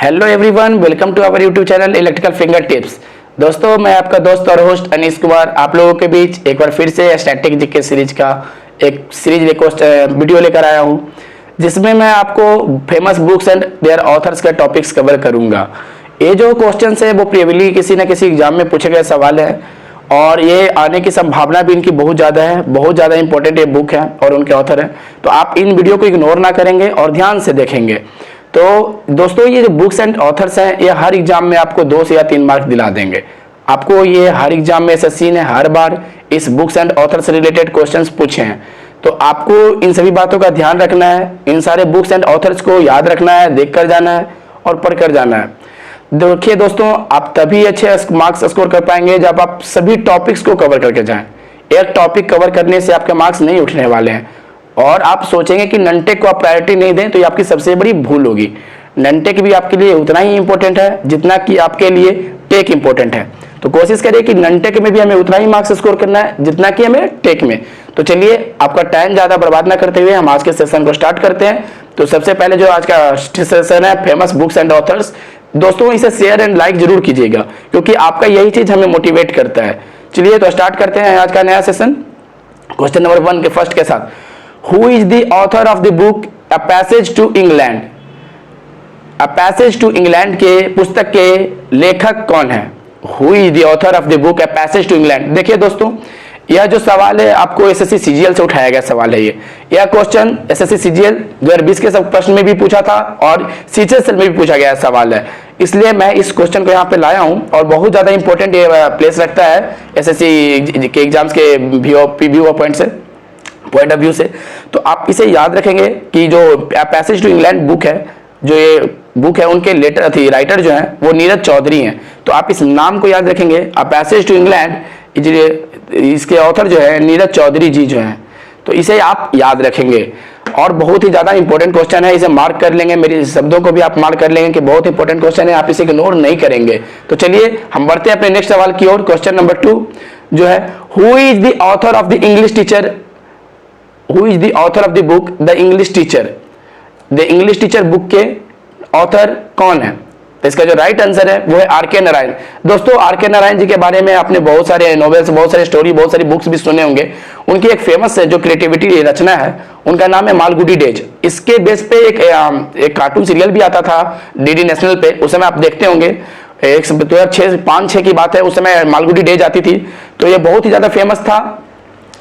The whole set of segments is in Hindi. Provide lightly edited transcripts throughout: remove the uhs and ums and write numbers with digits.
Hello everyone, welcome to our YouTube channel electrical finger tips. दोस्तों, मैं आपका दोस्त और होस्ट अनीश कुमार आप लोगों के बीच एक बार फिर से स्टैटिक जीके सीरीज का एक सीरीज रिक्वेस्ट वीडियो लेकर आया हूं, जिसमें मैं आपको famous books and their authors के टॉपिक्स कवर करूंगा। ये जो क्वेश्चंस है वो प्रीवियसली किसी न किसी एग्जाम में पूछे गए सवाल है और ये आने की संभावना भी इनकी बहुत ज़्यादा है। बहुत ज़्यादा इंपॉर्टेंट ये बुक है और उनके ऑथर है, तो आप इन वीडियो को इग्नोर ना करेंगे और ध्यान से देखेंगे। तो दोस्तों, ये जो बुक्स एंड ऑथर्स हैं ये हर एग्जाम में आपको 2 से या 3 मार्क्स दिला देंगे। आपको ये हर एग्जाम में एसएससी ने हर बार इस बुक्स एंड ऑथर्स से रिलेटेड क्वेश्चंस पूछे हैं, तो आपको इन सभी बातों का ध्यान रखना है। इन सारे बुक्स एंड ऑथर्स को याद रखना है, देख कर जाना है और पढ़ कर जाना है। देखिए दोस्तों, आप तभी अच्छे मार्क्स स्कोर कर पाएंगे जब आप सभी टॉपिक्स को कवर करके जाएं। एक टॉपिक कवर करने से आपके मार्क्स नहीं उठने वाले हैं और आप सोचेंगे कि ननटेक को आप प्रायोरिटी नहीं दें, तो ये आपकी सबसे बड़ी भूल होगी। ननटेक भी आपके लिए उतना ही इंपॉर्टेंट है जितना कि आपके लिए टेक इंपॉर्टेंट है। तो कोशिश करिए कि ननटेक में भी हमें उतना ही मार्क्स स्कोर करना है जितना कि हमें टेक में। तो चलिए, आपका टाइम ज़्यादा बर्बाद ना करते हुए हम आज के सेशन को स्टार्ट करते हैं। तो सबसे पहले जो आज का सेशन है फेमस बुक्स एंड ऑथर्स, दोस्तों इसे शेयर एंड लाइक जरूर कीजिएगा क्योंकि आपका यही चीज़ हमें मोटिवेट करता है। चलिए तो स्टार्ट करते हैं आज का नया सेशन क्वेश्चन नंबर 1 के फर्स्ट के साथ। Who is the author of the book A Passage to England? A Passage to England के पुस्तक के लेखक कौन है? Who is the author of the book A Passage to England? देखिए दोस्तों, यह जो सवाल है आपको एसएससी सीजीएल से उठाया गया सवाल है। यह क्वेश्चन एसएससी सीजीएल 2020 के सब प्रश्न में भी पूछा था और सीजीएल में भी पूछा गया सवाल है, इसलिए मैं इस क्वेश्चन को यहाँ पे लाया हूँ और बहुत ज़्यादा इंपॉर्टेंट ये प्लेस रखता है एसएससी के एग्जाम्स के व्यू पॉइंट ऑफ व्यू से। तो आप इसे याद रखेंगे कि जो पैसेज टू इंग्लैंड बुक है, जो ये बुक है उनके राइटर जो हैं वो नीरज चौधरी हैं। तो आप इस नाम को याद रखेंगे, पैसेज टू इंग्लैंड, इसके ऑथर जो है नीरज चौधरी जी जो हैं, तो इसे आप याद रखेंगे। और बहुत ही ज़्यादा इंपॉर्टेंट क्वेश्चन है, इसे मार्क कर लेंगे, मेरे शब्दों को भी आप मार्क कर लेंगे कि बहुत इंपॉर्टेंट क्वेश्चन है, आप इसे इग्नोर नहीं करेंगे। तो चलिए हम बढ़ते हैं अपने नेक्स्ट सवाल की ओर। क्वेश्चन नंबर 2 जो है, who is the author of the English teacher? Who is the author of the book The English Teacher? The English Teacher book के ऑथर कौन है? तो इसका जो राइट आंसर है वो है आर.के. नारायण। दोस्तों, आर.के. नारायण जी के बारे में आपने बहुत सारे नॉवेल्स, बहुत सारे स्टोरी, बहुत सारी बुक्स भी सुने होंगे। उनकी एक फेमस है जो क्रिएटिविटी रचना है, उनका नाम है मालगुडी डेज। इसके बेस पे एक कार्टून सीरियल भी आता था डीडी नेशनल पे, उस समय आप देखते होंगे। 2005-6 की बात है, उस समय मालगुडी डेज आती थी, तो ये बहुत ही ज्यादा फेमस था।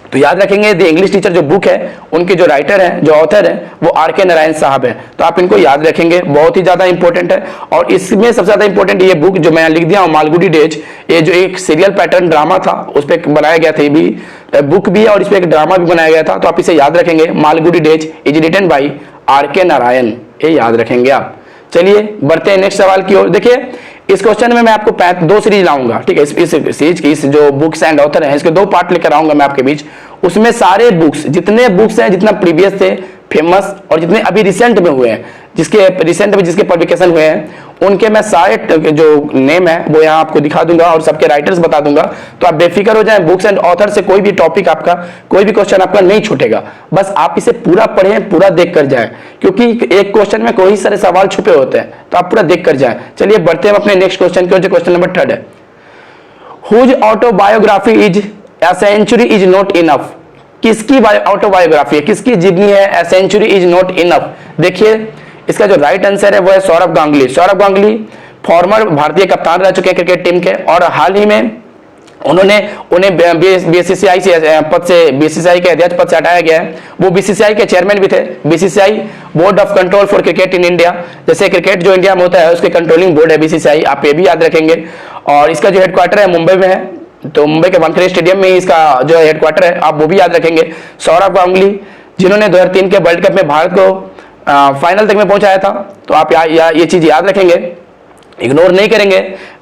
तो याद रखेंगे द इंग्लिश टीचर जो बुक है उनके जो राइटर हैं, जो ऑथर हैं, वो आर.के. नारायण साहब हैं। तो आप इनको याद रखेंगे, बहुत ही ज्यादा इंपॉर्टेंट है। और इसमें सबसे ज्यादा इंपॉर्टेंट ये बुक जो मैं लिख दिया हूँ मालगुडी डेज, ये जो एक सीरियल पैटर्न ड्रामा था उस पर बनाया गया था, ये भी बुक भी है और इस पर एक ड्रामा भी बनाया गया था। तो आप इसे याद रखेंगे, Malgudi days is written by R K. Narayan, ये याद रखेंगे आप। चलिए बढ़ते हैं नेक्स्ट सवाल की ओर। देखिए, इस क्वेश्चन में मैं आपको 2 सीरीज लाऊंगा, ठीक है। इस सीरीज की इस जो बुक्स एंड ऑथर हैं इसके 2 पार्ट लेकर आऊंगा मैं आपके बीच। उसमें सारे बुक्स, जितने बुक्स हैं, जितना प्रीवियस थे फेमस और जितने अभी रिसेंट में हुए हैं, जिसके पब्लिकेशन हुए हैं, उनके मैं सारे जो नेम है वो यहाँ आपको दिखा दूंगा और सबके राइटर्स बता दूंगा। तो आप बेफिक्र हो जाएं, बुक्स एंड ऑथर से कोई भी टॉपिक आपका, कोई भी क्वेश्चन आपका नहीं छूटेगा। बस आप इसे पूरा पढ़ें, पूरा देख कर जाएं, क्योंकि एक क्वेश्चन में कोई सारे सवाल छुपे होते हैं, तो आप पूरा देख कर जाएं। चलिए बढ़ते हैं अपने नेक्स्ट क्वेश्चन की ओर, जो क्वेश्चन नंबर 3 है। Whose autobiography is A century is not enough? किसकी ऑटोबायोग्राफी है, किसकी जीवनी है A century is not enough? देखिए, इसका जो राइट आंसर है वो है सौरभ गांगुली। सौरभ गांगुली फॉर्मर भारतीय कप्तान रह चुके हैं क्रिकेट टीम के, और हाल ही में उन्हें बीसीसीआई के अध्यक्ष पद से हटाया गया है। वो बीसीसीआई के चेयरमैन भी थे, BCCI board of control for cricket in India. जैसे क्रिकेट जो इंडिया में होता है उसके कंट्रोलिंग बोर्ड है बीसीसीआई, आप ये भी याद रखेंगे। और इसका जो हेडक्वार्टर है मुंबई में है, तो मुंबई के वानखेड़े स्टेडियम में इसका जो हेडक्वार्टर है, आप वो भी याद रखेंगे। सौरभ गांगुली जिन्होंने 2003 के वर्ल्ड कप में भारत को फाइनल तक में पहुंचाया था, तो आप ये चीज याद रखेंगे, इग्नोर नहीं करेंगे।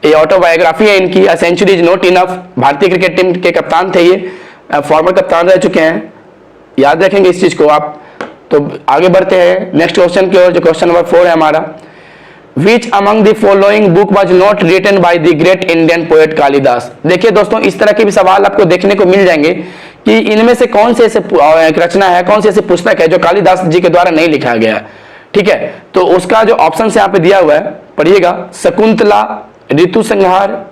ये ऑटोबायोग्राफी है इनकी, A century is not enough। भारतीय क्रिकेट टीम के कप्तान थे ये, फॉर्मर कप्तान रह चुके हैं, याद रखेंगे इस चीज को आप। तो आगे बढ़ते हैं नेक्स्ट क्वेश्चन की ओर, जो क्वेश्चन नंबर 4 है हमारा। Which among the following book was not written by the great Indian poet Kalidas? देखिए दोस्तों, इस तरह के भी सवाल आपको देखने को मिल जाएंगे कि इनमें से कौन से ऐसे रचना है, कौन सी ऐसी पुस्तक है जो कालिदास जी के द्वारा नहीं लिखा गया है, ठीक है। तो उसका जो ऑप्शन यहाँ पे दिया हुआ है पढ़िएगा, शकुंतला, ऋतु संहार,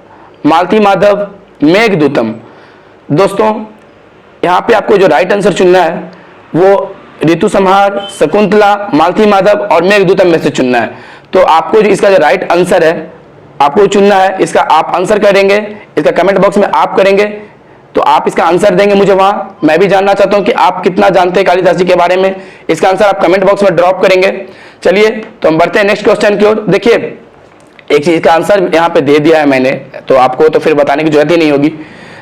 मालती माधव, मेघदूतम। दोस्तों यहाँ पे आपको जो राइट आंसर चुनना है वो ऋतु संहार, शकुंतला, मालती माधव और मेघदूतम में से चुनना है। तो आपको जो इसका जो राइट आंसर है आपको चुनना है, इसका आप आंसर करेंगे, इसका कमेंट बॉक्स में आप करेंगे, तो आप इसका आंसर देंगे मुझे वहां। मैं भी जानना चाहता हूं कि आप कितना जानते हैं कालिदास जी के बारे में। इसका आंसर आप कमेंट बॉक्स में ड्रॉप करेंगे। चलिए तो हम बढ़ते हैं नेक्स्ट क्वेश्चन की ओर। देखिए एक चीज का आंसर यहाँ पे दे दिया है मैंने, तो आपको तो फिर बताने की जरूरत ही नहीं होगी।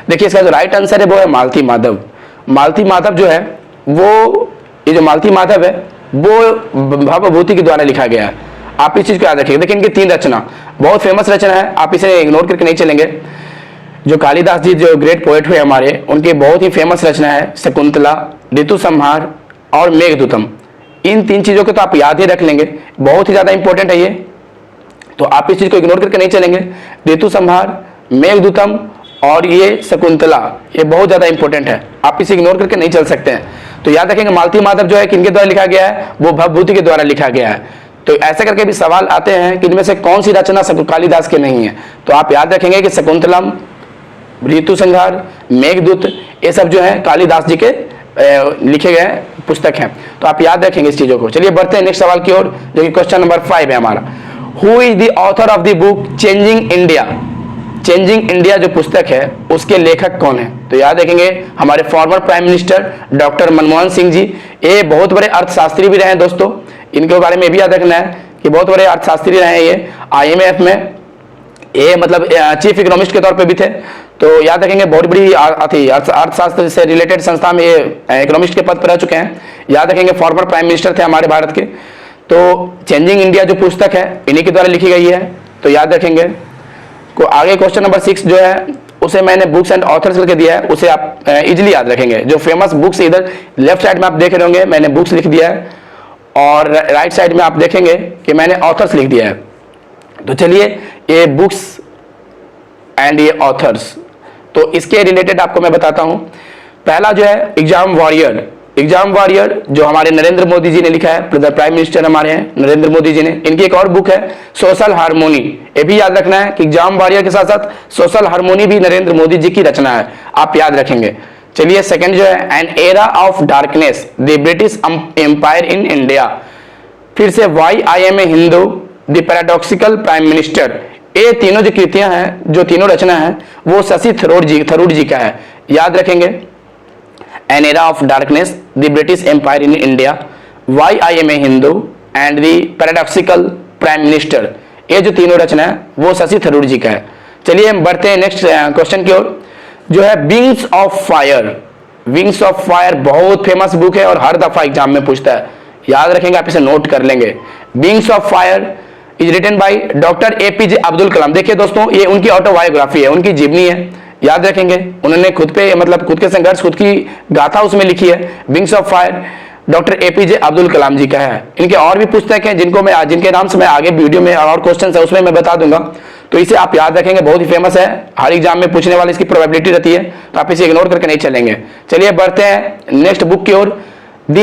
देखिए इसका जो राइट आंसर है वो है मालती माधव। मालती माधव जो है वो, ये जो मालती माधव है वो भवभूति के द्वारा लिखा गया है। आप इस चीज को याद रखिएगा। देखिए इनकी 3 रचना बहुत फेमस रचना है, आप इसे इग्नोर करके नहीं चलेंगे। जो कालिदास जी जो ग्रेट पोएट हुए हमारे, उनकी बहुत ही फेमस रचना है शकुंतला, ऋतु संहार और मेघदूतम। इन 3 चीजों को तो आप याद ही रख लेंगे, बहुत ही ज्यादा इंपॉर्टेंट है ये, तो आप इस चीज को इग्नोर करके नहीं चलेंगे। ऋतु संहार, मेघदूतम और ये शकुंतला, ये बहुत ज्यादा इंपॉर्टेंट है, आप इसे इग्नोर करके नहीं चल सकते हैं। तो याद रखेंगे मालती माधव जो है किनके द्वारा लिखा गया है, वो भवभूति के द्वारा लिखा गया है। तो ऐसे करके भी सवाल आते हैं कि इनमें से कौन सी रचना कालिदास के नहीं है, तो आप याद रखेंगे कि शकुंतलम, ऋतु संहार, मेघदूत, ये सब जो है कालिदास जी के लिखे गए पुस्तक हैं, तो आप याद रखेंगे इस चीजों को। चलिए बढ़ते हैं नेक्स्ट सवाल की ओर, जो कि क्वेश्चन नंबर 5 है हमारा। Who is the author of the book changing India? Changing India जो पुस्तक है उसके लेखक कौन है? तो याद रखेंगे हमारे former prime minister doctor Manmohan Singh ji. ये बहुत बड़े अर्थशास्त्री भी रहे हैं दोस्तों, इनके बारे में भी याद रखना है कि बहुत बड़े अर्थशास्त्री रहे हैं ये। IMF में ये मतलब चीफ इकोनॉमिस्ट के तौर पे भी थे, तो याद रखेंगे बहुत बड़ी अर्थशास्त्र से रिलेटेड संस्था में ये इकोनॉमिस्ट के पद पर रह चुके हैं। याद रखेंगे फॉर्मर प्राइम मिनिस्टर थे हमारे भारत के। तो चेंजिंग इंडिया जो पुस्तक है इन्हीं के द्वारा लिखी गई है, तो याद रखेंगे। को आगे क्वेश्चन नंबर 6 जो है उसे मैंने बुक्स एंड ऑथर्स करके दिया है, उसे आप इजिली याद रखेंगे। जो फेमस बुक्स इधर लेफ्ट साइड में आप देख रहे होंगे मैंने बुक्स लिख दिया है, और राइट साइड में आप देखेंगे कि मैंने ऑथर्स लिख दिया है। तो चलिए ये बुक्स एंड ये ऑथर्स, तो इसके रिलेटेड आपको मैं बताता हूं। पहला जो है एग्जाम वॉरियर। एग्जाम वॉरियर जो हमारे नरेंद्र मोदी जी ने लिखा है, प्राइम मिनिस्टर हमारे हैं नरेंद्र मोदी जी ने। इनकी एक और बुक है सोशल हार्मोनी, ये भी याद रखना है कि एग्जाम वॉरियर के साथ साथ सोशल हार्मोनी भी नरेंद्र मोदी जी की रचना है, आप याद रखेंगे। चलिए सेकंड जो है an era of darkness the British empire in India. फिर से why I am a Hindu, the paradoxical prime minister. ये तीनों जो कृतियां हैं, जो तीनों रचना है वो शशि थरूर जी का है, याद रखेंगे। An era of darkness, the British empire in India, why I am a Hindu and the paradoxical prime minister, ये जो तीनों रचना है वो शशि थरूर जी का है। चलिए हम बढ़ते हैं नेक्स्ट क्वेश्चन की ओर, जो है wings of fire. Wings of fire बहुत फेमस बुक है और हर दफा एग्जाम में पूछता है, याद रखेंगे, आप इसे नोट कर लेंगे। Wings of fire is written by doctor APJ Abdul Kalam. देखिए दोस्तों ये उनकी ऑटोबायोग्राफी है, उनकी जीवनी है, याद रखेंगे। उन्होंने खुद पे मतलब खुद के संघर्ष, खुद की गाथा उसमें लिखी है। Wings of fire doctor APJ Abdul Kalam ji का है। इनके और भी पुस्तक हैं जिनके नाम से मैं आगे वीडियो में और क्वेश्चन है उसमें मैं बता दूंगा, तो इसे आप याद रखेंगे, बहुत ही फेमस है, हर एग्जाम में पूछने वाले इसकी प्रोबेबिलिटी रहती है, तो आप इसे इग्नोर करके नहीं चलेंगे। चलिए बढ़ते हैं नेक्स्ट बुक की ओर, द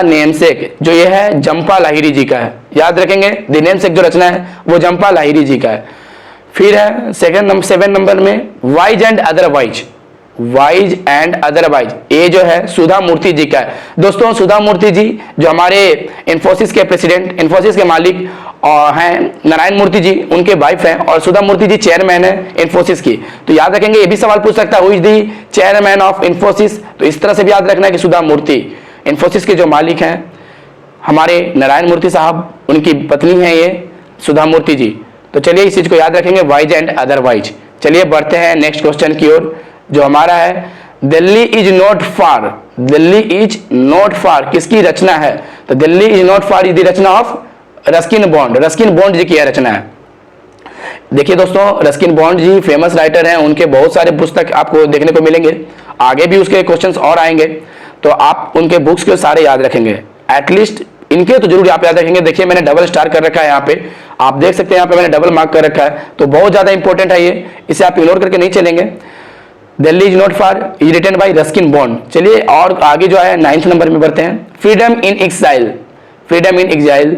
नेमसेक जो ये है जंपा लाहिरी जी का है, याद रखेंगे। द नेमसेक जो रचना है वो जंपा लाहिरी जी का है। फिर है 7 नंबर में वाइज एंड अदरवाइज, ये जो है सुधा मूर्ति जी का है। दोस्तों सुधा मूर्ति जी जो हमारे इन्फोसिस के प्रेसिडेंट, इन्फोसिस के मालिक हैं नारायण मूर्ति जी, उनके वाइफ हैं, और सुधा मूर्ति जी चेयरमैन है इन्फोसिस की। तो याद रखेंगे, ये भी सवाल पूछ सकता है who is the chairman of Infosys, तो इस तरह से भी याद रखना है कि सुधा मूर्ति इन्फोसिस के जो मालिक हैं हमारे नारायण मूर्ति साहब, उनकी पत्नी है ये सुधा मूर्ति जी। तो चलिए इस चीज को याद रखेंगे, वाइज एंड अदरवाइज। चलिए बढ़ते हैं नेक्स्ट क्वेश्चन की ओर, जो हमारा है दिल्ली इज नॉट फार किसकी रचना है? तो Delhi is not far is the रचना ऑफ रस्किन बॉन्ड जी की रचना है। देखिए दोस्तों Ruskin Bond ji famous writer हैं, उनके बहुत सारे पुस्तक आपको देखने को मिलेंगे, आगे भी उसके क्वेश्चंस और आएंगे, तो आप उनके बुक्स के सारे याद रखेंगे, एटलीस्ट इनके तो जरूर आप याद रखेंगे। देखिए मैंने डबल स्टार कर रखा है यहाँ पे, आप देख सकते हैं यहाँ पे मैंने डबल मार्क कर रखा है, तो बहुत ज्यादा इंपॉर्टेंट है ये, इसे आप इग्नोर करके नहीं चलेंगे। Delhi is not far is written by Ruskin Bond. चलिए और आगे जो है 9th नंबर में बढ़ते हैं, freedom in exile. Freedom in exile,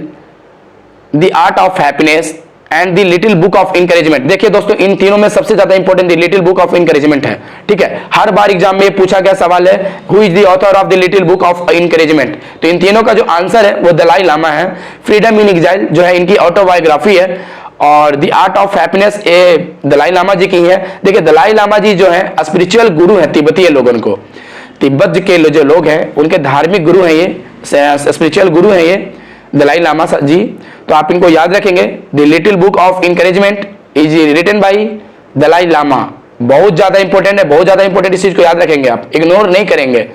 the art of happiness and the little book of encouragement. देखिए दोस्तों, इन तीनों में सबसे ज्यादा important the little book of encouragement है। ठीक है, हर बार एग्जाम में पूछा गया सवाल है, who is the author of the little book of encouragement. तो इन तीनों का जो आंसर है वो दलाई लामा है। फ्रीडम इन एग्जाइल जो है इनकी ऑटोबायोग्राफी है, और द आर्ट ऑफ हैप्पीनेस ए दलाई लामा जी की है। देखिए दलाई लामा जी जो है स्पिरिचुअल गुरु है तिब्बतीय लोगों को, तिब्बत के जो लोग हैं उनके धार्मिक गुरु हैं, ये स्पिरिचुअल गुरु हैं ये दलाई लामा जी। तो आप इनको याद रखेंगे। The little book of encouragement is written by Dalai Lama. बहुत ज्यादा इंपॉर्टेंट है, बहुत ज्यादा इंपॉर्टेंट, इस चीज को याद रखेंगे, आप इग्नोर नहीं करेंगे।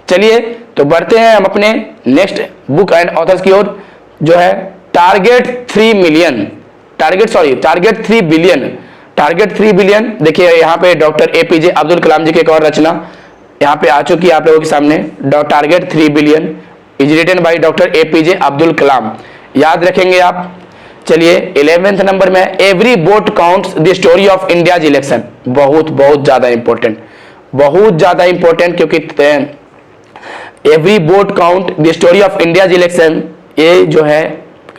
चलिए तो बढ़ते हैं हम अपने नेक्स्ट बुक एंड ऑथर्स की ओर, जो है target 3 million, target 3 billion, target 3 billion. देखिए यहाँ पे डॉक्टर एपीजे अब्दुल कलाम जी की एक और रचना यहाँ पे आ चुकी है आप लोगों के सामने। Target 3 billion is written by doctor APJ Abdul Kalam, याद रखेंगे आप। चलिए 11वें नंबर में every vote counts the story of India's election. बहुत बहुत ज्यादा इंपॉर्टेंट, बहुत ज्यादा इंपॉर्टेंट, क्योंकि every vote count the story of India's election, ये जो है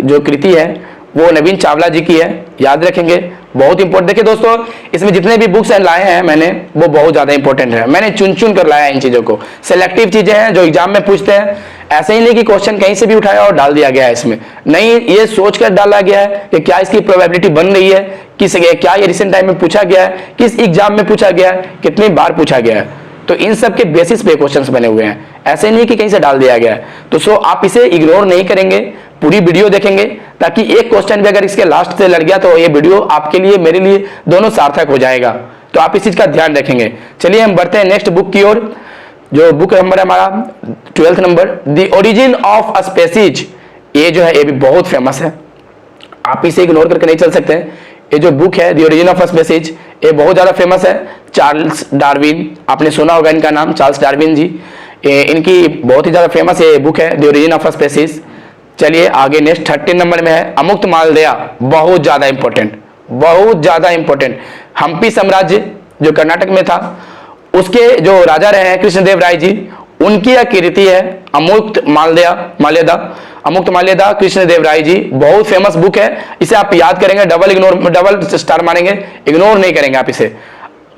जो कृति है वो नवीन चावला जी की है, याद रखेंगे, बहुत इंपॉर्टेंट। देखिए दोस्तों, इसमें जितने भी बुक्स लाए हैं मैंने वो बहुत ज्यादा इंपॉर्टेंट है, मैंने चुन चुन कर लाया इन चीजों को। सिलेक्टिव चीजें हैं जो एग्जाम में पूछते हैं, ऐसे ही नहीं कि क्वेश्चन कहीं से भी उठाया और डाल दिया गया है इसमें, नहीं, ये सोचकर डाला गया है कि क्या इसकी प्रोबेबिलिटी बन रही है, क्या ये रिसेंट टाइम में पूछा गया है, किस एग्जाम में पूछा गया है, कितनी बार पूछा गया है। तो इन सब के बेसिस पे क्वेश्चंस बने हुए हैं, ऐसे नहीं कि कहीं से डाल दिया गया है। तो सो आप इसे इग्नोर नहीं करेंगे, पूरी वीडियो देखेंगे, ताकि एक क्वेश्चन भी अगर इसके लास्ट से लड़ गया तो ये वीडियो आपके लिए मेरे लिए दोनों सार्थक हो जाएगा। तो आप इस चीज का ध्यान रखेंगे। चलिए हम बढ़ते हैं नेक्स्ट बुक की ओर, जो बुक नंबर है हमारा 12th number, the origin of a species. ये जो है ये भी बहुत फेमस है, आप इसे इग्नोर करके नहीं चल सकते। ये जो बुक है the origin of a species, ये बहुत ज्यादा फेमस है। चार्ल्स डार्विन, आपने सुना होगा इनका नाम, चार्ल्स डार्विन जी, इनकी बहुत ही ज्यादा फेमस ये बुक है the origin of a species. चलिए आगे नेक्स्ट 13 नंबर में है अमुक्त मालदेया, बहुत ज्यादा इंपॉर्टेंट, बहुत ज्यादा इंपॉर्टेंट। हम्पी साम्राज्य जो कर्नाटक में था, उसके जो राजा रहे हैं कृष्णदेव राय जी, उनकी यह कीर्ति है अमुक्त माल्यदा, अमुक्त माल्यदा कृष्णदेव राय जी, बहुत फेमस बुक है। इसे आप याद करेंगे, डबल स्टार मारेंगे, इग्नोर नहीं करेंगे आप इसे,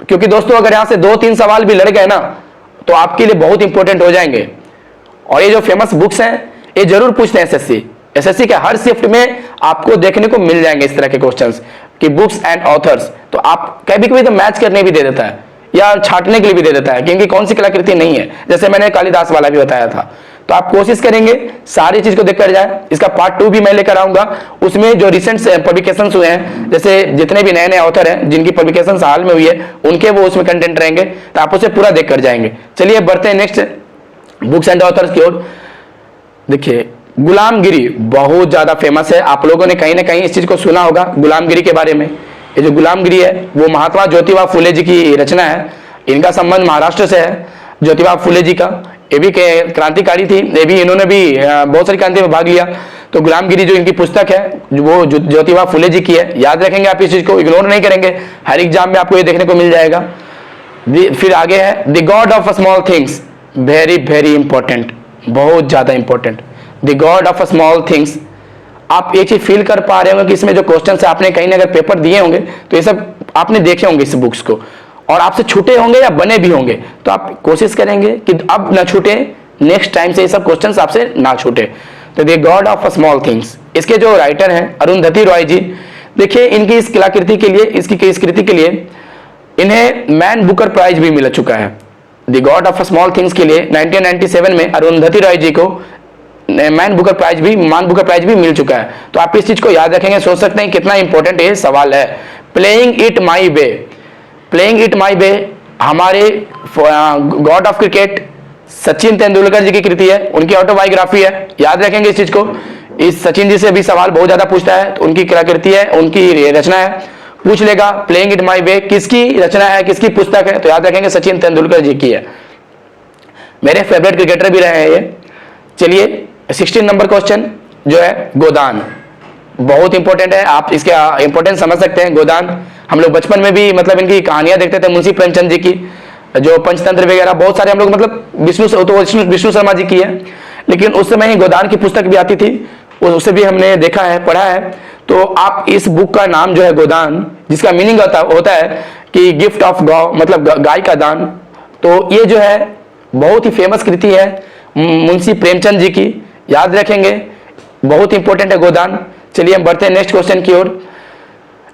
क्योंकि दोस्तों अगर यहां से 2-3 सवाल भी लड़ गए ना तो आपके लिए बहुत इंपॉर्टेंट हो जाएंगे। और ये जो फेमस बुक्स हैं ये जरूर पूछते हैं एसएससी के हर शिफ्ट में आपको देखने को मिल जाएंगे इस तरह के क्वेश्चंस कि बुक्स एंड ऑथर्स। तो आप कभी कभी तो मैच करने भी दे देता है या छांटने के लिए भी दे देता है, क्योंकि कौन सी कलाकृति नहीं है, जैसे मैंने कालिदास वाला भी बताया था। तो आप कोशिश करेंगे सारी चीज को देखकर जाए। इसका पार्ट 2 भी मैं लेकर आऊंगा, उसमें जो रिसेंट पब्लिकेशन हुए हैं, जैसे जितने भी नए नए ऑथर हैं जिनकी पब्लिकेशन हाल में हुई है उनके वो उसमें कंटेंट रहेंगे, तो आप उसे पूरा देख कर जाएंगे। चलिए बढ़ते हैं नेक्स्ट बुक्स एंड ऑथर्स की ओर। देखिए गुलामगिरी बहुत ज्यादा फेमस है, आप लोगों ने कहीं ना कहीं इस चीज को सुना होगा गुलामगिरी के बारे में। ये जो गुलामगिरी है वो महात्मा ज्योतिबा फुले जी की रचना है, इनका संबंध महाराष्ट्र से है। ज्योतिबा फुले जी का, ये भी क्रांतिकारी थी, ये भी इन्होंने भी बहुत सारी क्रांति में भाग लिया। तो गुलामगिरी जो इनकी पुस्तक है वो ज्योतिबा फुले जी की है, याद रखेंगे आप इस चीज को, इग्नोर नहीं करेंगे, हर एग्जाम में आपको ये देखने को मिल जाएगा। फिर आगे है the God of small things, very very important, बहुत ज्यादा important. The God of small things, आप एक चीज फील कर पा रहे होंगे कि इसमें जो क्वेश्चन है आपने कहीं ना अगर पेपर दिए होंगे तो ये सब आपने देखे होंगे इस बुक्स को, और आपसे छूटे होंगे या बने भी होंगे। तो आप कोशिश करेंगे कि अब ना छूटे, नेक्स्ट टाइम से ये सब क्वेश्चंस आपसे ना छूटे। तो the God of small things, इसके जो राइटर हैं अरुंधति रॉय जी, देखिए इनकी इस कलाकृति के लिए, इसकी इस कृति के लिए इन्हें मैन बुकर प्राइज भी मिल चुका है। The God of small things के लिए 1997 में अरुंधति रॉय जी को मान बुकर प्राइज भी मिल चुका है। तो आप इस चीज को याद रखेंगे, सोच सकते हैं कितना इंपॉर्टेंट ये सवाल है। Playing it my way, playing it my way हमारे god of cricket Sachin Tendulkar ji की कृति है, उनकी ऑटोबायोग्राफी है, याद रखेंगे इस चीज को। इस सचिन जी से भी सवाल बहुत ज्यादा पूछता है, तो उनकी कलाकृति है, उनकी रचना है, पूछ लेगा प्लेइंग इट माई वे किसकी रचना है, किसकी पुस्तक है, तो याद रखेंगे सचिन तेंदुलकर जी की है, मेरे फेवरेट क्रिकेटर भी रहे हैं ये। चलिए 16 नंबर क्वेश्चन जो है गोदान, बहुत इंपॉर्टेंट है, आप इसका इंपॉर्टेंस समझ सकते हैं। गोदान हम लोग बचपन में भी मतलब इनकी कहानियां देखते थे, मुंशी प्रेमचंद जी की जो पंचतंत्र वगैरह बहुत सारे हम लोग मतलब विष्णु शर्मा जी की है। लेकिन उस समय ही गोदान की पुस्तक भी आती थी, उसे भी हमने देखा है, पढ़ा है। तो आप इस बुक का नाम जो है गोदान, जिसका मीनिंग होता है कि गिफ्ट ऑफ गौ, मतलब गाय का दान। तो ये जो है बहुत ही फेमस कृति है मुंशी प्रेमचंद जी की, याद रखेंगे, बहुत इंपॉर्टेंट है गोदान। चलिए हम बढ़ते हैं नेक्स्ट क्वेश्चन की ओर,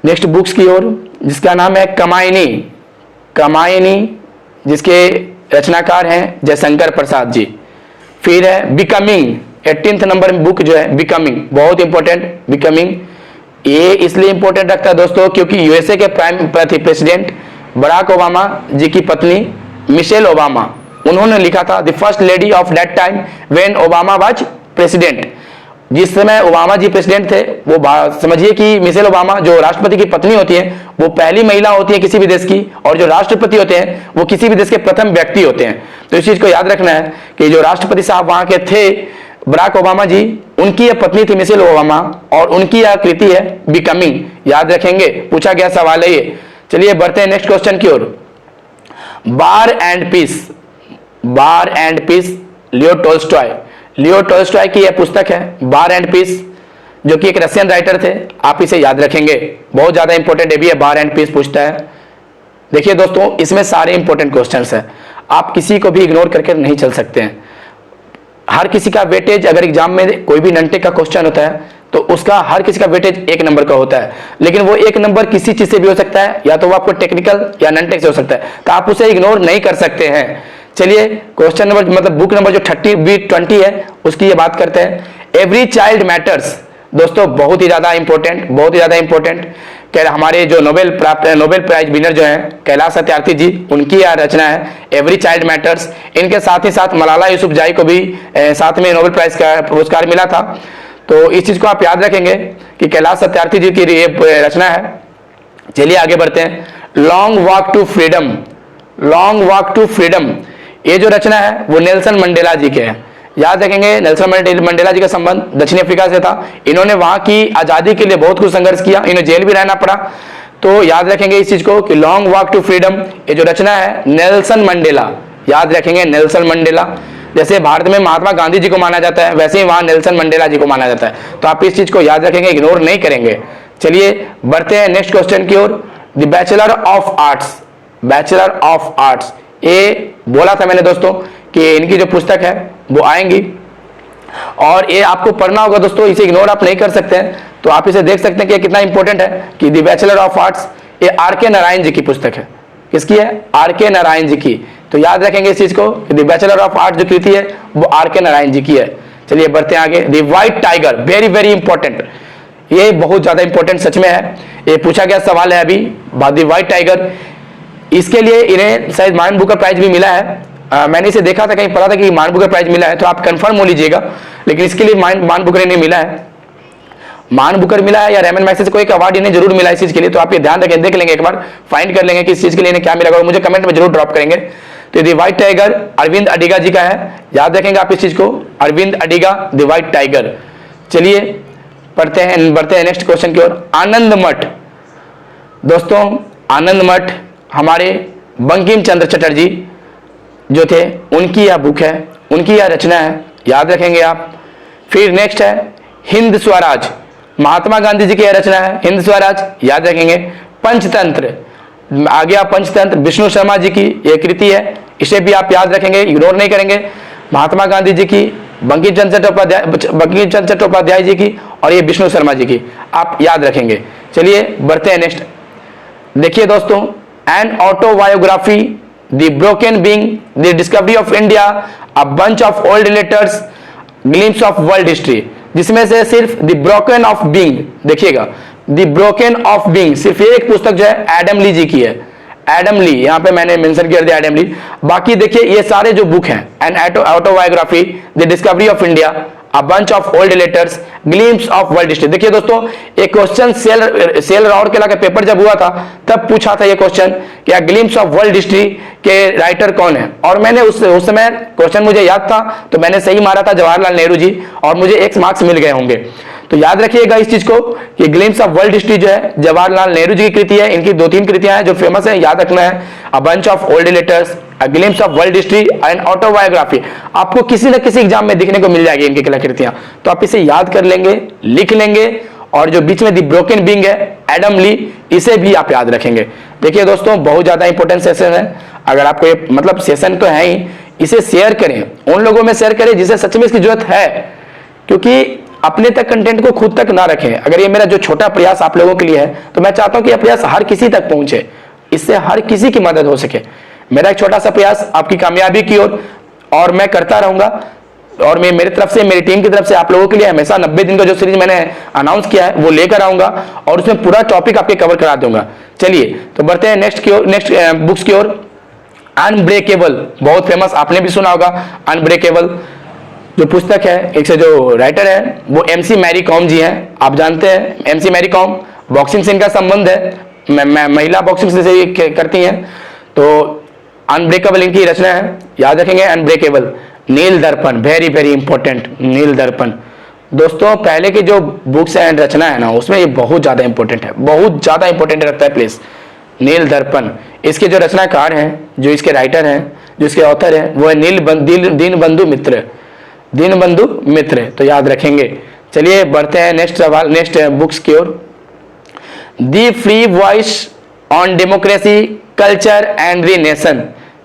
नेक्स्ट बुक्स की ओर, जिसका नाम है कमायनी। कमायनी, जिसके रचनाकार हैं जयशंकर प्रसाद जी। फिर है बिकमिंग, 18th नंबर में बुक जो है बिकमिंग, बहुत इंपॉर्टेंट बिकमिंग। ये इसलिए इंपॉर्टेंट रखता है दोस्तों क्योंकि यूएसए के प्रेसिडेंट बराक ओबामा जी की पत्नी मिशेल ओबामा, उन्होंने लिखा था the first lady of that time when Obama was president. जिस समय ओबामा जी प्रेसिडेंट थे, वो समझिए कि मिशेल ओबामा जो राष्ट्रपति की पत्नी होती है वो पहली महिला होती है किसी भी देश की, और जो राष्ट्रपति होते हैं वो किसी भी देश के प्रथम व्यक्ति होते हैं। तो इस चीज को याद रखना है कि जो राष्ट्रपति साहब वहां के थे बराक ओबामा जी, उनकी यह पत्नी थी मिशेल ओबामा, और उनकी यह कृति है बिकमिंग, याद रखेंगे, पूछा गया सवाल है ये। चलिए बढ़ते हैं नेक्स्ट क्वेश्चन की ओर। War and peace, war and peace, Leo Tolstoy. Leo Tolstoy की यह पुस्तक है वार एंड पीस, जो कि एक रशियन राइटर थे, आप इसे याद रखेंगे, बहुत ज्यादा इंपॉर्टेंट है भी है, वार एंड पीस पूछता है। देखिए दोस्तों इसमें सारे इंपॉर्टेंट क्वेश्चंस हैं, आप किसी को भी इग्नोर करके नहीं चल सकते हैं। हर किसी का वेटेज, अगर एग्जाम में कोई भी ननटेक का क्वेश्चन होता है तो उसका हर किसी का वेटेज 1 नंबर का होता है, लेकिन वो 1 नंबर किसी चीज से भी हो सकता है, या तो वो आपको टेक्निकल या ननटेक से हो सकता है, तो आप उसे इग्नोर नहीं कर सकते हैं। चलिए क्वेश्चन नंबर, मतलब बुक नंबर जो 20 है उसकी ये बात करते हैं। एवरी चाइल्ड मैटर्स, दोस्तों बहुत ही ज्यादा इंपॉर्टेंट, बहुत ही ज्यादा इंपॉर्टेंट। हमारे जो नोबेल प्राइज विनर जो हैं कैलाश सत्यार्थी जी, उनकी यह रचना है एवरी चाइल्ड मैटर्स। इनके साथ ही साथ मलाला यूसुफजाई को भी साथ में नोबेल प्राइज का पुरस्कार मिला था। तो इस चीज को आप याद रखेंगे कि कैलाश सत्यार्थी जी की ये रचना है। चलिए आगे बढ़ते हैं। Long walk to freedom, long walk to freedom, ये जो रचना है वो नेल्सन मंडेला जी के हैं, याद रखेंगे। नेल्सन मंडेला जी का संबंध दक्षिण अफ्रीका से था, इन्होंने वहां की आजादी के लिए बहुत कुछ संघर्ष किया, इन्हें जेल भी रहना पड़ा। तो याद रखेंगे इस चीज को कि लॉन्ग वॉक टू फ्रीडम, ये जो रचना है नेल्सन मंडेला, याद रखेंगे नेल्सन मंडेला। जैसे भारत में महात्मा गांधी जी को माना जाता है, वैसे ही वहां नेल्सन मंडेला जी को माना जाता है, तो आप इस चीज को याद रखेंगे, इग्नोर नहीं करेंगे। चलिए बढ़ते हैं नेक्स्ट क्वेश्चन की ओर। The bachelor of arts, bachelor of arts, ये बोला था मैंने दोस्तों कि इनकी जो पुस्तक है वो आएंगी, और ये आपको पढ़ना होगा दोस्तों, इसे इग्नोर आप नहीं कर सकते हैं। तो आप इसे देख सकते हैं कि कितना इंपॉर्टेंट है कि द बैचलर ऑफ आर्ट्स, ये आर.के. नारायण जी की पुस्तक है। किसकी है? आर.के. नारायण जी की। तो याद रखेंगे इस चीज को कि द बैचलर ऑफ आर्ट्स जो कृति है वो आर.के. नारायण जी की है। चलिए बढ़ते हैं आगे। The white tiger, very very important, ये बहुत ज्यादा इंपॉर्टेंट सच में है, ये पूछा गया सवाल है अभी। द व्हाइट टाइगर, इसके लिए इन्हें शायद मान बुकर प्राइज भी मिला है। मैंने इसे देखा था, कहीं पता था कि मान बुकर प्राइज मिला है, तो आप कंफर्म हो लीजिएगा, लेकिन इसके लिए मान बुकर इन्हें मिला है। मान बुकर मिला है या रेमन मैग्सेसे से कोई एक अवार्ड इन्हें जरूर मिला है इस चीज के लिए, तो आप ये ध्यान रखें, देख लेंगे एक बार, फाइंड कर लेंगे कि इस चीज के लिए इन्हें क्या मिला, और मुझे कमेंट में जरूर ड्रॉप करेंगे। तो the white tiger Arvind Adiga ji का है, याद रखेंगे आप इस चीज को, Arvind Adiga, the white tiger. चलिए बढ़ते हैं नेक्स्ट क्वेश्चन की ओर। आनंद मठ, दोस्तों आनंद मठ हमारे बंकिम चंद्र चटर्जी जो थे, उनकी यह बुक है, उनकी यह रचना है, याद रखेंगे आप। फिर नेक्स्ट है हिंद स्वराज, महात्मा गांधी जी की यह रचना है, हिंद स्वराज, याद रखेंगे। पंचतंत्र, आ गया पंचतंत्र, विष्णु शर्मा जी की यह कृति है, इसे भी आप याद रखेंगे, इग्नोर नहीं करेंगे। महात्मा गांधी जी की, बंकिम चंद्र चट्टोपाध्याय जी की, और ये विष्णु शर्मा जी की, आप याद रखेंगे। चलिए बढ़ते हैं नेक्स्ट। देखिए दोस्तों, an autobiography, the broken being, the discovery of India, a bunch of old letters, glimpse of world history, जिसमें से सिर्फ द ब्रोकन ऑफ बीइंग, देखिएगा द ब्रोकन ऑफ बीइंग, सिर्फ एक पुस्तक जो है एडम ली जी की है, एडम ली, यहां पे मैंने मेंशन कर दिया एडम ली। बाकी देखिए ये सारे जो बुक हैं, an autobiography, the discovery of India, a bunch of old letters, glimpse of world history. देखिए दोस्तों, एक क्वेश्चन सेल राउरकेला का पेपर जब हुआ था तब पूछा था ये क्वेश्चन कि ग्लिम्स ऑफ वर्ल्ड हिस्ट्री के राइटर कौन है, और मैंने उस समय क्वेश्चन मुझे याद था, तो मैंने सही मारा था जवाहरलाल नेहरू जी, और मुझे 1 मार्क्स मिल गए होंगे। तो याद रखिएगा इस चीज को कि ग्लिम्स ऑफ वर्ल्ड हिस्ट्री जो है जवाहरलाल नेहरू जी की कृति है। इनकी 2-3 कृतियां हैं जो फेमस है, याद रखना है। A bunch of old letters, a glimpse of world history and autobiography, आपको किसी न किसी एग्जाम में दिखने को मिल जाएगी इनकी कलाकृतियां। तो आप इसे याद कर लेंगे, लिख लेंगे, और जो बीच में दी ब्रोकन बीइंग है एडम ली, इसे भी आप याद रखेंगे। देखिए दोस्तों, बहुत ज्यादा इंपॉर्टेंट सेशन है। अगर आपको ये मतलब सेशन तो है ही, इसे शेयर करें, उन लोगों में शेयर करें जिसे सच में इसकी जरूरत है, क्योंकि अपने तक कंटेंट को खुद तक ना रखें। अगर ये मेरा जो छोटा प्रयास आप लोगों के लिए है, तो मैं चाहता हूं कि यह प्रयास हर किसी तक पहुंचे, इससे हर किसी की मदद हो सके। मेरा एक छोटा सा प्रयास आपकी कामयाबी की ओर, और मैं करता रहूंगा। और मैं मेरी तरफ से, मेरी टीम की तरफ से आप लोगों के लिए हमेशा 90 दिन का जो सीरीज मैंने अनाउंस किया है वो लेकर आऊंगा, और उसमें पूरा टॉपिक आपके कवर करा दूंगा। चलिए तो बढ़ते हैं नेक्स्ट बुक्स की ओर। अनब्रेकेबल, बहुत फेमस, आपने भी सुना होगा अनब्रेकेबल जो पुस्तक है। एक से जो राइटर है वो MC मैरी कॉम जी हैं। आप जानते हैं MC मैरी कॉम, बॉक्सिंग से इनका संबंध है, महिला बॉक्सिंग से करती हैं। तो अनब्रेकेबल इनकी रचना है, याद रखेंगे अनब्रेकेबल। नील दर्पण, वेरी वेरी इंपॉर्टेंट, नील दर्पण। दोस्तों पहले की जो बुक्स एंड रचना है ना, उसमें ये बहुत ज्यादा इंपॉर्टेंट है, बहुत ज्यादा इंपॉर्टेंट रखता है प्लेस। नील दर्पण, इसके जो रचनाकार हैं, जो इसके राइटर हैं, जो इसके ऑथर हैं, वो है दीनबंधु मित्र, दीनबंधु मित्र, तो याद रखेंगे। चलिए बढ़ते हैं नेक्स्ट सवाल, नेक्स्ट बुक्स की ओर। The free voice on democracy, culture and the nation.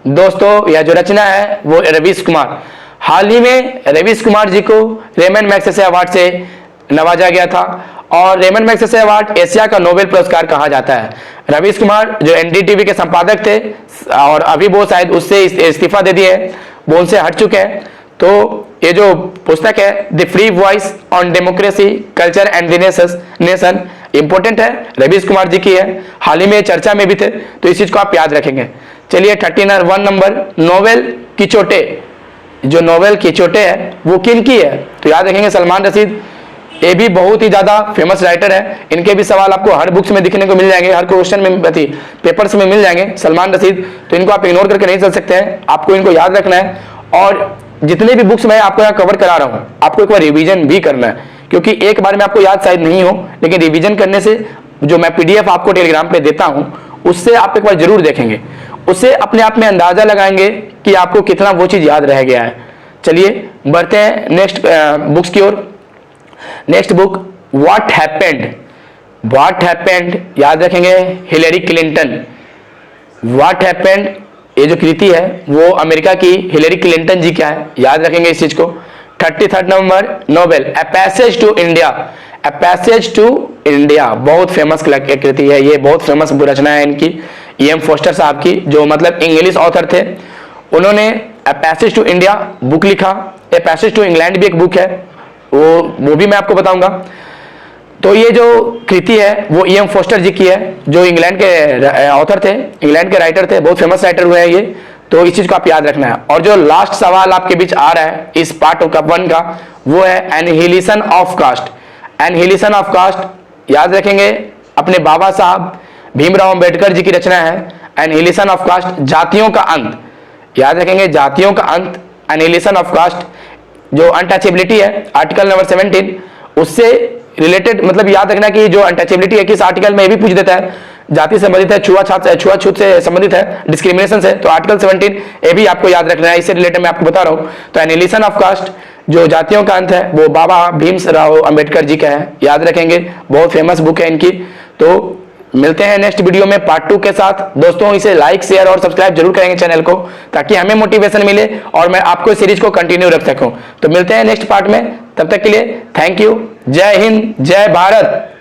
दोस्तों यह जो रचना है वो रवीश कुमार, हाल ही में रवीश कुमार जी को रेमन मैग्सेसे अवार्ड से नवाजा गया था, और रेमन मैग्सेसे अवार्ड एशिया का नोबेल पुरस्कार कहा जाता है। रवीश कुमार जो NDTV के संपादक थे, और अभी वो शायद उससे इस्तीफा दे दिए, वो उनसे हट चुके हैं। तो ये जो पुस्तक है the free voice on democracy, culture and the nation, important है, रवीश कुमार जी की है, हाल ही में चर्चा में भी थे, तो इस चीज को आप याद रखेंगे। चलिए 31 नंबर, नोवेल किचोटे, जो नोवेल किचोटे है वो किन की है, तो याद रखेंगे सलमान रशीद। ये भी बहुत ही ज्यादा फेमस राइटर है, इनके भी सवाल आपको हर बुक्स में दिखने को मिल जाएंगे, हर क्वेश्चन में पेपर्स में मिल जाएंगे, सलमान रशीद। तो इनको आप इग्नोर करके नहीं चल सकते हैं, आपको इनको याद रखना है। और जितने भी बुक्स मैं आपको यहाँ कवर करा रहा हूँ, आपको एक बार रिवीजन भी करना है, क्योंकि एक बार में आपको याद शायद नहीं हो, लेकिन रिवीजन करने से जो मैं PDF आपको टेलीग्राम पे देता हूँ, उससे आप एक बार जरूर देखेंगे, उससे अपने आप में अंदाजा लगाएंगे कि आपको कितना वो चीज याद रह गया है। चलिए बढ़ते हैं नेक्स्ट बुक्स की ओर। नेक्स्ट बुक व्हाट हैपेंड, याद रखेंगे हिलेरी क्लिंटन। व्हाट हैपेंड, ये जो कृति है वो अमेरिका की हिलेरी क्लिंटन जी क्या है, याद रखेंगे इस चीज को। 33 number, novel a passage to India, a passage to India, बहुत फेमस कृति है, ये बहुत फेमस रचना है इनकी, EM फोस्टर साहब की, जो मतलब इंग्लिश ऑथर थे। उन्होंने a passage to India book लिखा। ए पैसेज टू इंग्लैंड भी एक बुक है, वो भी मैं आपको बताऊंगा। तो ये जो कृति है वो EM फोस्टर जी की है, जो इंग्लैंड के ऑथर थे, इंग्लैंड के राइटर थे, बहुत फेमस राइटर हुए हैं ये। तो इस चीज को आप याद रखना है। और जो लास्ट सवाल आपके बीच आ रहा है इस पार्ट का 1 का, वो है annihilation of caste. Annihilation of caste याद रखेंगे, अपने बाबा साहब भीमराव अंबेडकर जी की रचना है एनहिलेशन ऑफ कास्ट, जातियों का अंत, याद रखेंगे जातियों का अंत, एनहिलेशन ऑफ कास्ट। जो अनटचेबिलिटी है आर्टिकल नंबर 17, उससे रिलेटेड मतलब याद रखना कि जो अनटचेबिलिटी है किस आर्टिकल में ये भी पूछ देता है, जाति संबंधित है, छुआछूत से संबंधित है, डिस्क्रिमिनेशन से, तो आर्टिकल 17 ये भी आपको याद रखना है, इससे रिलेटेड मैं आपको बता रहा हूँ। तो एनहिलेशन ऑफ कास्ट जो जातियों का अंत है वो बाबा भीमराव अंबेडकर जी का है, याद रखेंगे, बहुत फेमस बुक है इनकी। तो मिलते हैं नेक्स्ट वीडियो में पार्ट 2 के साथ। दोस्तों इसे लाइक शेयर और सब्सक्राइब जरूर करेंगे चैनल को, ताकि हमें मोटिवेशन मिले और मैं आपको इस सीरीज को कंटिन्यू रख सकूं। तो मिलते हैं नेक्स्ट पार्ट में, तब तक के लिए थैंक यू, जय हिंद, जय भारत।